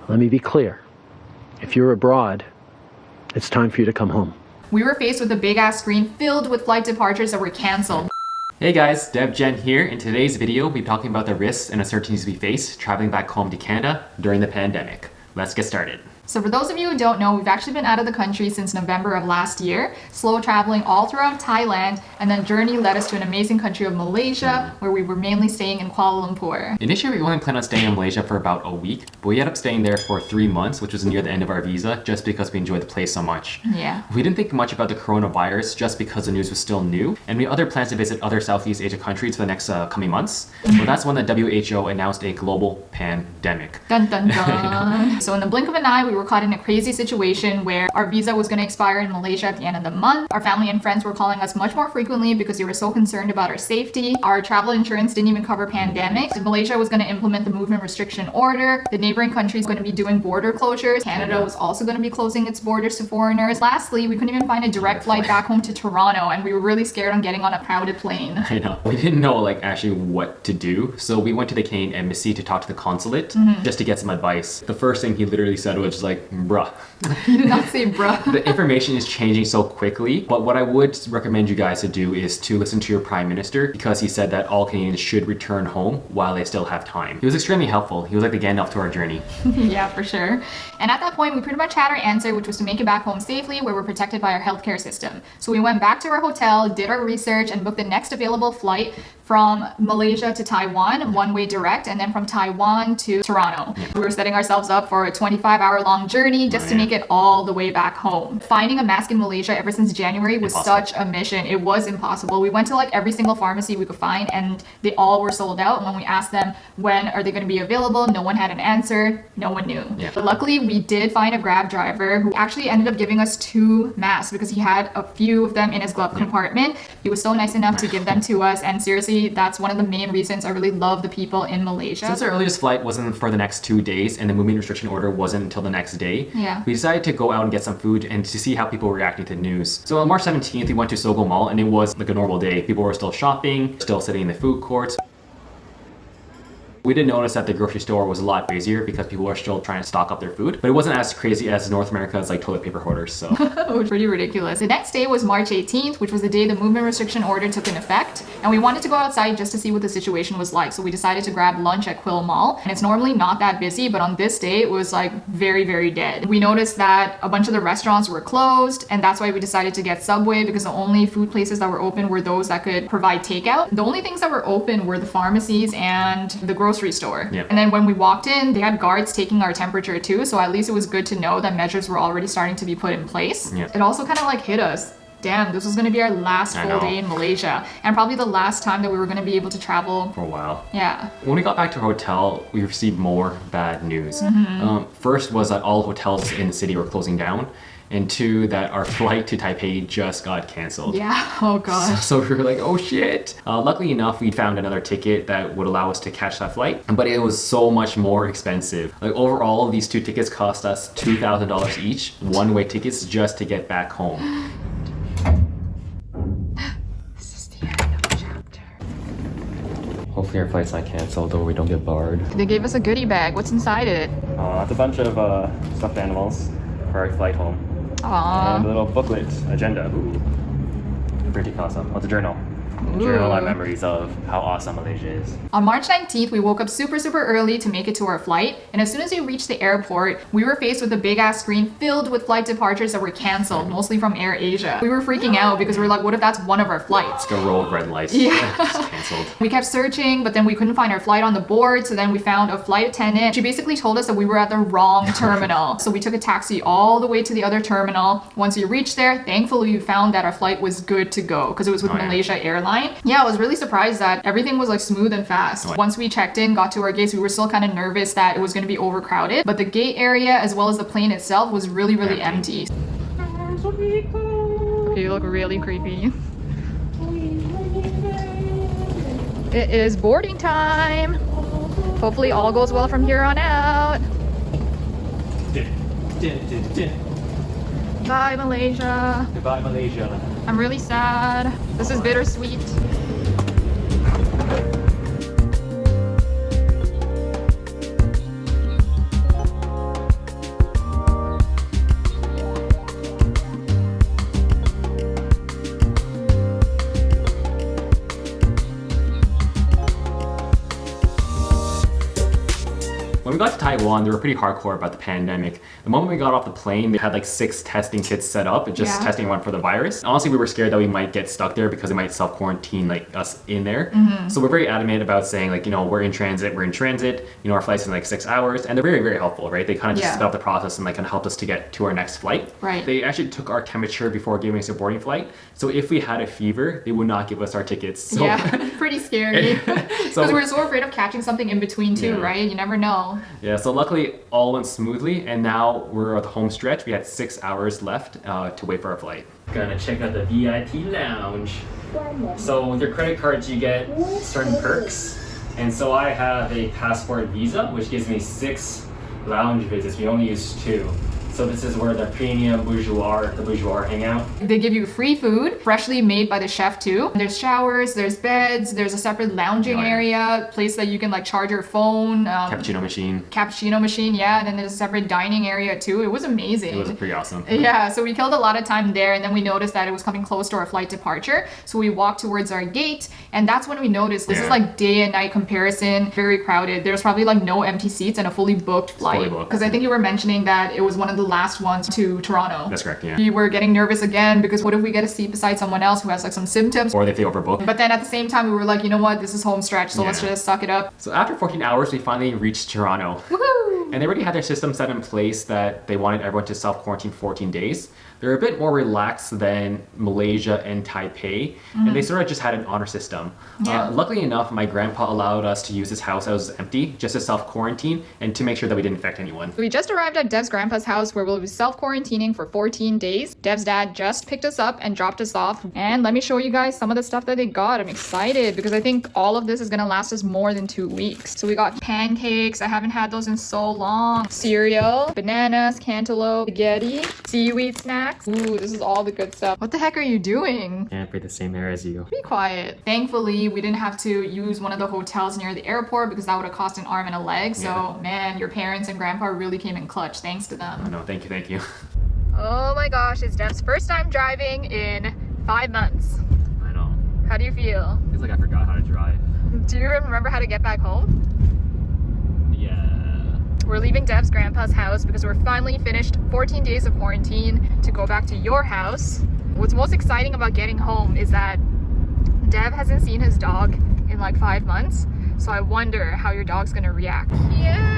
Let me be clear. If you're abroad, it's time for you to come home. We were faced with a big ass screen filled with flight departures that were cancelled. Hey guys, Deb Jen here. In today's video, we'll be talking about the risks and uncertainties we face traveling back home to Canada during the pandemic. Let's get started. So for those of you who don't know, we've actually been out of the country since November of last year, slow traveling all throughout Thailand, and then journey led us to an amazing country of Malaysia, where we were mainly staying in Kuala Lumpur. Initially, we only planned on staying in Malaysia for about a week, but we ended up staying there for 3 months, which was near the end of our visa, just because we enjoyed the place so much. Yeah. We didn't think much about the coronavirus just because the news was still new, and we had other plans to visit other Southeast Asia countries for the next coming months. But that's when the WHO announced a global pandemic. Dun dun dun. So in the blink of an eye, we were caught in a crazy situation where our visa was going to expire in Malaysia at the end of the month. Our family and friends were calling us much more frequently because they were so concerned about our safety. Our travel insurance didn't even cover pandemics. Malaysia was going to implement the movement restriction order. The neighboring countries going to be doing border closures. Canada was also going to be closing its borders to foreigners. Lastly, we couldn't even find a direct flight back home to Toronto, and we were really scared on getting on a crowded plane. I know. We didn't know actually what to do, so we went to the Canadian embassy to talk to the consulate just to get some advice. The first thing he literally said was bruh. He did not say bruh. The information is changing so quickly, but what I would recommend you guys to do is to listen to your prime minister, because he said that all Canadians should return home while they still have time. He was extremely helpful. He was like the Gandalf to our journey. Yeah, for sure. And at that point, we pretty much had our answer, which was to make it back home safely, where we're protected by our healthcare system. So we went back to our hotel, did our research, and booked the next available flight from Malaysia to Taiwan, one-way direct, and then from Taiwan to Toronto. Yeah. We were setting ourselves up for a 25-hour-long journey just to make it all the way back home. Finding a mask in Malaysia ever since January was such a mission. It was impossible. We went to every single pharmacy we could find, and they all were sold out. And when we asked them when are they going to be available, no one had an answer. No one knew. Yeah. But luckily, we did find a Grab driver who actually ended up giving us 2 masks because he had a few of them in his glove compartment. He was so nice enough to give them to us, and seriously, that's one of the main reasons I really love the people in Malaysia. Since the earliest flight wasn't for the next 2 days and the movement restriction order wasn't until the next day, we decided to go out and get some food and to see how people were reacting to the news. So on March 17th, we went to Sogo Mall, and it was like a normal day. People were still shopping, still sitting in the food courts. We did notice that the grocery store was a lot busier because people were still trying to stock up their food, but it wasn't as crazy as North America's toilet paper hoarders, so. It was pretty ridiculous. The next day was March 18th, which was the day the movement restriction order took in effect, and we wanted to go outside just to see what the situation was like, so we decided to grab lunch at Quill Mall, and it's normally not that busy, but on this day it was very, very dead. We noticed that a bunch of the restaurants were closed, and that's why we decided to get Subway, because the only food places that were open were those that could provide takeout. The only things that were open were the pharmacies and the grocery store. Yep. And then when we walked in, they had guards taking our temperature too, so at least it was good to know that measures were already starting to be put in place. Yep. It also kind of hit us. Damn, this was going to be our last full day in Malaysia, and probably the last time that we were going to be able to travel for a while. Yeah. When we got back to our hotel, we received more bad news. First was that all hotels in the city were closing down, and 2, that our flight to Taipei just got canceled. Yeah, oh god. So we were like, oh shit. Luckily enough, we found another ticket that would allow us to catch that flight, but it was so much more expensive. Overall, these 2 tickets cost us $2,000 each, one-way tickets just to get back home. This is the end of the chapter. Hopefully our flight's not canceled or we don't get barred. They gave us a goodie bag. What's inside it? It's a bunch of stuffed animals for our flight home. Aww. And a little booklet, agenda. Ooh. Pretty awesome. It's a journal. Journal our memories of how awesome Malaysia is. On March 19th, we woke up super early to make it to our flight, and as soon as we reached the airport, we were faced with a big ass screen filled with flight departures that were cancelled, mostly from Air Asia. We were freaking out because we were like, what if that's one of our flights? It's like a row of red lights. Yeah. Just canceled. We kept searching, but then we couldn't find our flight on the board, so then we found a flight attendant. She basically told us that we were at the wrong terminal. So we took a taxi all the way to the other terminal. Once we reached there, thankfully we found that our flight was good to go because it was with Malaysia Airlines. Yeah, I was really surprised that everything was smooth and fast. Once we checked in, got to our gates, we were still kind of nervous that it was going to be overcrowded, but the gate area as well as the plane itself was really empty. You look really creepy. It is boarding time. Hopefully all goes well from here on out. Bye, Malaysia. Goodbye, Malaysia. I'm really sad. This is bittersweet. Taiwan, they were pretty hardcore about the pandemic. The moment we got off the plane, they had like 6 testing kits set up, just testing everyone for the virus. Honestly, we were scared that we might get stuck there because they might self-quarantine like us in there. So we're very adamant about saying like, you know, we're in transit, you know, our flight's in like 6 hours, and they're very, very helpful, right? They kind of just sped up the process and like kind of helped us to get to our next flight. Right. They actually took our temperature before giving us a boarding flight. So if we had a fever, they would not give us our tickets. So yeah, pretty scary. Because we're so afraid of catching something in between too, right? You never know. Yeah, so luckily all went smoothly, and now we're at the home stretch. We had 6 hours left to wait for our flight. Gonna check out the VIP lounge. So with your credit cards, you get certain perks. And so I have a passport visa, which gives me 6 lounge visits. We only use 2. So this is where the premium the bourgeois hang out. They give you free food, freshly made by the chef too. There's showers, there's beds, there's a separate lounging area, place that you can like charge your phone. Cappuccino machine, yeah. And then there's a separate dining area too. It was amazing. It was pretty awesome. Yeah, so we killed a lot of time there, and then we noticed that it was coming close to our flight departure. So we walked towards our gate, and that's when we noticed this is like day and night comparison, very crowded. There's probably like no empty seats and a fully booked flight. Because I think you were mentioning that it was one of the last ones to Toronto. That's correct, yeah. We were getting nervous again because what if we get a seat beside someone else who has like some symptoms? Or if they overbook. But then at the same time, we were like, you know what, this is home stretch, so let's just suck it up. So after 14 hours, we finally reached Toronto. Woohoo! And they already had their system set in place that they wanted everyone to self-quarantine 14 days. They're a bit more relaxed than Malaysia and Taipei, and they sort of just had an honor system. Luckily enough, my grandpa allowed us to use his house that was empty, just to self-quarantine and to make sure that we didn't infect anyone. We just arrived at Dev's grandpa's house where we'll be self-quarantining for 14 days. Dev's dad just picked us up and dropped us off. And let me show you guys some of the stuff that they got. I'm excited because I think all of this is gonna last us more than 2 weeks. So we got pancakes. I haven't had those in so long. Cereal, bananas, cantaloupe, spaghetti, seaweed snacks. Ooh, this is all the good stuff. What the heck are you doing? Can't breathe the same air as you. Be quiet. Thankfully, we didn't have to use one of the hotels near the airport because that would have cost an arm and a leg. So, man, your parents and grandpa really came in clutch. Thanks to them. Oh, no, thank you. Oh my gosh, it's Dev's first time driving in 5 months. I know. How do you feel? Feels like I forgot how to drive. Do you remember how to get back home? Yeah. We're leaving Dev's grandpa's house because we're finally finished 14 days of quarantine to go back to your house. What's most exciting about getting home is that Dev hasn't seen his dog in like 5 months. So I wonder how your dog's gonna react. Yeah,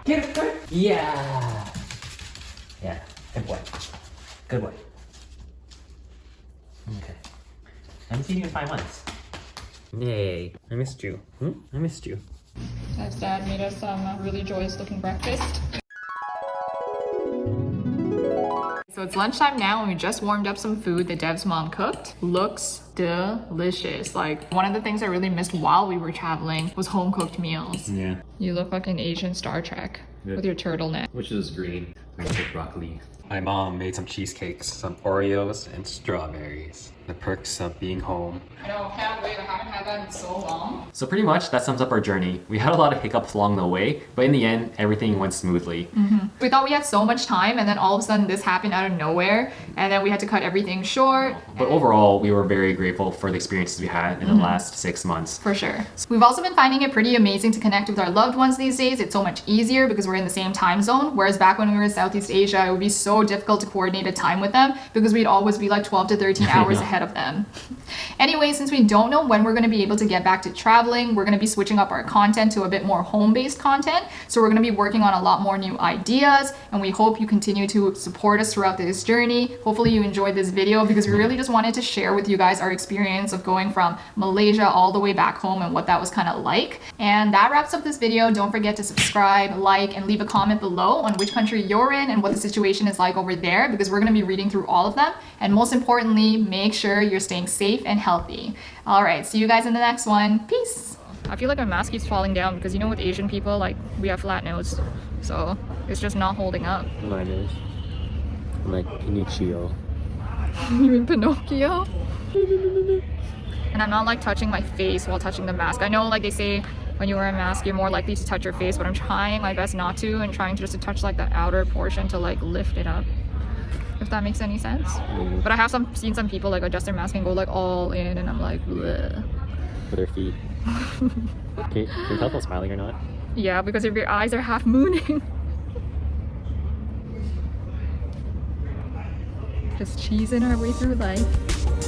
Get it, yeah. Yeah, good boy. Good boy. Okay. I haven't seen you in 5 months. Yay, I missed you. I missed you. Dev's dad made us some really joyous looking breakfast. So it's lunchtime now and we just warmed up some food that Dev's mom cooked. Looks delicious. Like one of the things I really missed while we were traveling was home cooked meals. Yeah. You look like an Asian Star Trek with your turtleneck. Which is green. Green with broccoli. My mom made some cheesecakes, some Oreos and strawberries. The perks of being home. I know, can't wait. I haven't had that in so long. So pretty much that sums up our journey. We had a lot of hiccups along the way, but in the end, everything went smoothly. We thought we had so much time, and then all of a sudden this happened out of nowhere, and then we had to cut everything short. But overall, we were very grateful for the experiences we had in the last 6 months. For sure. We've also been finding it pretty amazing to connect with our loved ones these days. It's so much easier because we're in the same time zone, whereas back when we were in Southeast Asia, it would be so difficult to coordinate a time with them because we'd always be like 12 to 13 hours ahead of them. Anyway, since we don't know when we're going to be able to get back to traveling, we're going to be switching up our content to a bit more home-based content. So we're going to be working on a lot more new ideas, and we hope you continue to support us throughout this journey. Hopefully you enjoyed this video because we really just wanted to share with you guys our experience of going from Malaysia all the way back home and what that was kind of like. And that wraps up this video. Don't forget to subscribe, like, and leave a comment below on which country you're in and what the situation is like over there, because we're going to be reading through all of them. And most importantly, make sure you're staying safe and healthy. All right, see you guys in the next one. Peace. I feel like my mask keeps falling down because you know with Asian people, like we have flat nose, so it's just not holding up. Mine is. I'm like Pinocchio. You mean Pinocchio? And I'm not like touching my face while touching the mask. I know like they say when you wear a mask you're more likely to touch your face, but I'm trying my best not to, and trying to just to touch like the outer portion to like lift it up, if that makes any sense. But I have seen some people like adjust their mask and go like all in, and I'm like, bleh. with her feet. Can you tell if I'm smiling or not? Yeah, because if your eyes are half mooning. Just cheesing our way through life.